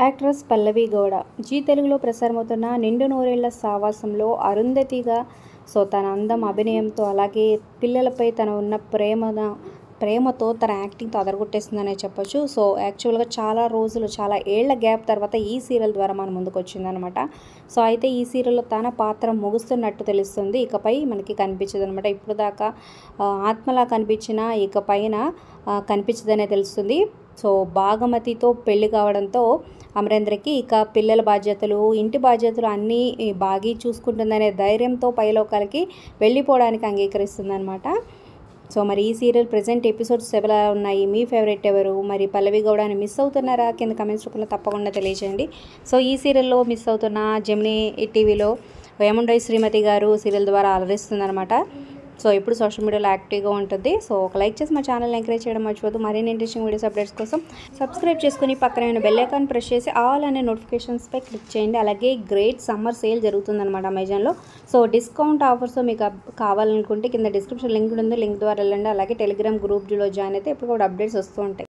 Actress పల్లవి Gowda G తెలుగులో ప్రసారమవుతున్న నిండు నూరేళ్ల సావాసంలో అరుంధతిగా తన అందం, అభినయంతో అలాగే పిల్లలపై తన ఉన్న ప్రేమతో తన యాక్టింగ్తో అదరగొట్టేస్తుందనే చెప్పొచ్చు. యాక్చువల్గా చాలా ఏళ్ల గ్యాప్ తర్వాత ఈ సీరియల్ ద్వారా మన ముందుకు వచ్చిందనమాట. అయితే ఈ సీరియల్లో తన పాత్ర ముగుస్తున్నట్టు తెలుస్తుంది. ఇకపై మనకి కనిపించదనమాట. ఇప్పుడు దాకా ఆత్మలా కనిపించిన ఇకపైన కనిపించదనే తెలుస్తుంది. భాగమతితో పెళ్లి కావడంతో అమరేంద్రకి ఇక పిల్లల బాధ్యతలు, ఇంటి బాధ్యతలు అన్నీ బాగా చూసుకుంటుందనే ధైర్యంతో పైలోకాలకి వెళ్ళిపోవడానికి అంగీకరిస్తుందనమాట. మరి ఈ సీరియల్ ప్రెజెంట్ ఎపిసోడ్స్ ఎలా ఉన్నాయి, మీ ఫేవరెట్ ఎవరు, మరి పల్లవి గౌడని మిస్ అవుతున్నారా? కింద కమెంట్స్ రూపంలో తప్పకుండా తెలియజేయండి. ఈ సీరియల్లో మిస్ అవుతున్న జెమినీ టీవీలో వేముండై శ్రీమతి గారు సీరియల్ ద్వారా అలరిస్తుందనమాట. ఎప్పుడు సోషల్ మీడియాలో యాక్టివ్గా ఉంటుంది. ఒక లైక్ చేసి మా ఛానల్ని ఎంకరేజ్ చేయడం మర్చిపోదు. మరిన్ని ఇంట్రెస్టింగ్ వీడియోస్ అప్డేట్స్ కోసం సబ్స్క్రైబ్ చేసుకుని పక్కన ఉన్న బెల్ ఐకాన్ ప్రెస్ చేసి ఆల్ అనే నోటిఫికేషన్స్పై క్లిక్ చేయండి. అలాగే గ్రేట్ సమ్మర్ సేల్ జరుగుతుందన్నమాట అమెజాన్లో. డిస్కౌంట్ ఆఫర్స్ మీకు కావాలనుకుంటే కింద డిస్క్రిప్షన్ లింక్ ఉంది, లింక్ ద్వారా వెళ్ళండి. అలాగే టెలిగ్రామ్ గ్రూప్లో జాయిన్ అయితే ఇప్పుడు కూడా అప్డేట్స్ వస్తూ ఉంటాయి.